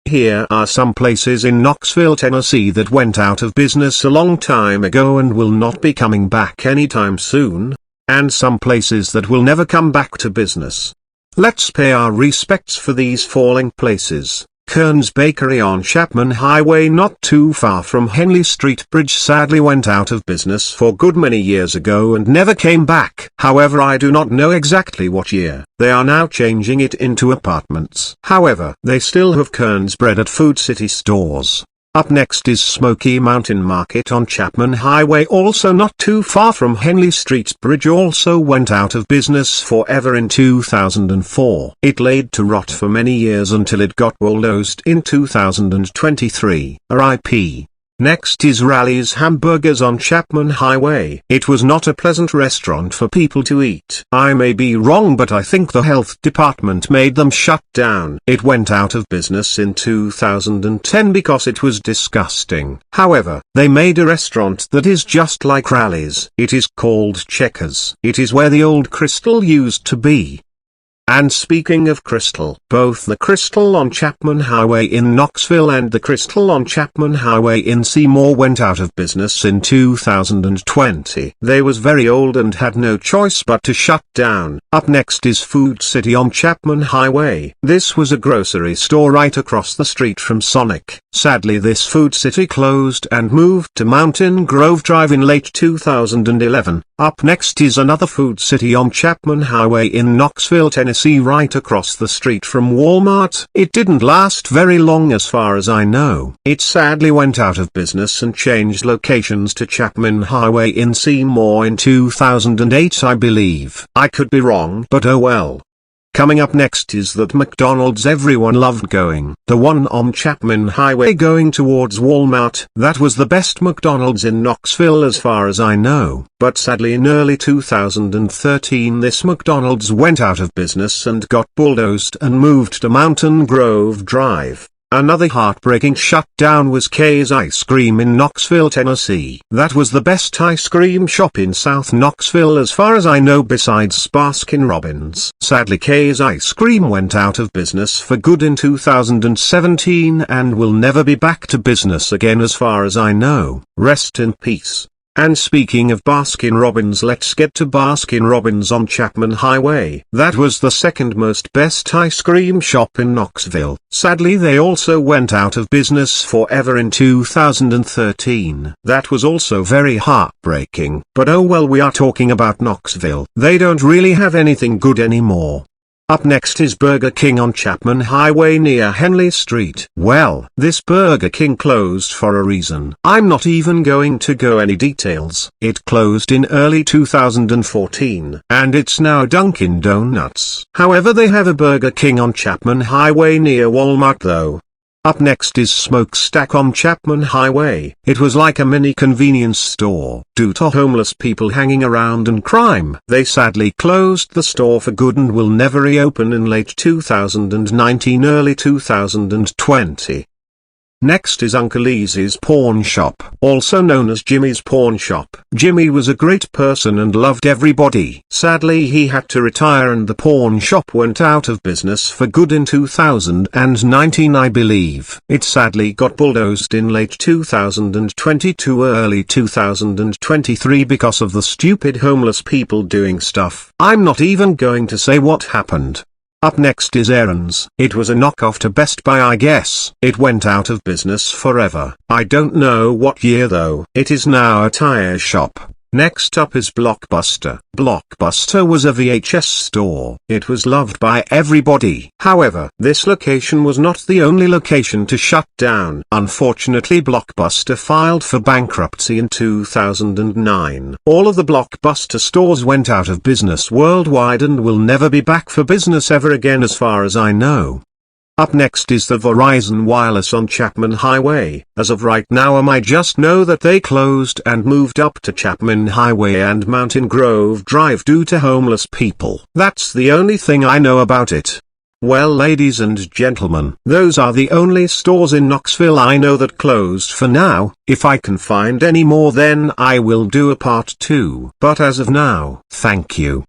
Here are some places in Knoxville, Tennessee that went out of business a long time ago and will not be coming back anytime soon, and some places that will never come back to business. Let's pay our respects for these falling places. Kern's Bakery on Chapman Highway, not too far from Henley Street Bridge, sadly went out of business for good many years ago and never came back. However, I do not know exactly what year. They are now changing it into apartments. However, they still have Kern's bread at Food City stores. Up next is Smoky Mountain Market on Chapman Highway, also not too far from Henley Street Bridge, also went out of business forever in 2004. It laid to rot for many years until it got bulldozed in 2023. RIP. Next is Rally's Hamburgers on Chapman Highway. It was not a pleasant restaurant for people to eat. I may be wrong, but I think the health department made them shut down. It went out of business in 2010 because it was disgusting. However, they made a restaurant that is just like Rally's. It is called Checkers. It is where the old Crystal used to be. And speaking of Crystal, both the Crystal on Chapman Highway in Knoxville and the Crystal on Chapman Highway in Seymour went out of business in 2020. They was very old and had no choice but to shut down. Up next is Food City on Chapman Highway. This was a grocery store right across the street from Sonic. Sadly, this Food City closed and moved to Mountain Grove Drive in late 2011. Up next is another Food City on Chapman Highway in Knoxville, Tennessee, right across the street from Walmart. It didn't last very long as far as I know. It sadly went out of business and changed locations to Chapman Highway in Seymour in 2008, I believe. I could be wrong, but oh well. Coming up next is that McDonald's everyone loved going. The one on Chapman Highway going towards Walmart. That was the best McDonald's in Knoxville as far as I know. But sadly in early 2013 this McDonald's went out of business and got bulldozed and moved to Mountain Grove Drive. Another heartbreaking shutdown was Kay's Ice Cream in Knoxville, Tennessee. That was the best ice cream shop in South Knoxville as far as I know besides Baskin-Robbins. Sadly, Kay's Ice Cream went out of business for good in 2017 and will never be back to business again as far as I know. Rest in peace. And speaking of Baskin-Robbins, let's get to Baskin-Robbins on Chapman Highway. That was the second most best ice cream shop in Knoxville. Sadly, they also went out of business forever in 2013. That was also very heartbreaking. But oh well, we are talking about Knoxville. They don't really have anything good anymore. Up next is Burger King on Chapman Highway near Henley Street. Well, this Burger King closed for a reason. I'm not even going to go any details. It closed in early 2014, and it's now Dunkin' Donuts. However, they have a Burger King on Chapman Highway near Walmart though. Up next is Smokestack on Chapman Highway. It was like a mini convenience store. Due to homeless people hanging around and crime, they sadly closed the store for good and will never reopen in late 2019, early 2020. Next is Uncle Easy's Pawn Shop, also known as Jimmy's Pawn Shop. Jimmy was a great person and loved everybody. Sadly, he had to retire and the pawn shop went out of business for good in 2019, I believe. It sadly got bulldozed in late 2022, early 2023 because of the stupid homeless people doing stuff. I'm not even going to say what happened. Up next is Aaron's. It was a knockoff to Best Buy, I guess. It went out of business forever. I don't know what year though. It is now a tire shop. Next up is Blockbuster. Blockbuster was a VHS store. It was loved by everybody. However, this location was not the only location to shut down. Unfortunately, Blockbuster filed for bankruptcy in 2009. All of the Blockbuster stores went out of business worldwide and will never be back for business ever again as far as I know. Up next is the Verizon Wireless on Chapman Highway. As of right now, I just know that they closed and moved up to Chapman Highway and Mountain Grove Drive due to homeless people. That's the only thing I know about it. Well, ladies and gentlemen, those are the only stores in Knoxville I know that closed for now. If I can find any more, then I will do a part 2. But as of now, thank you.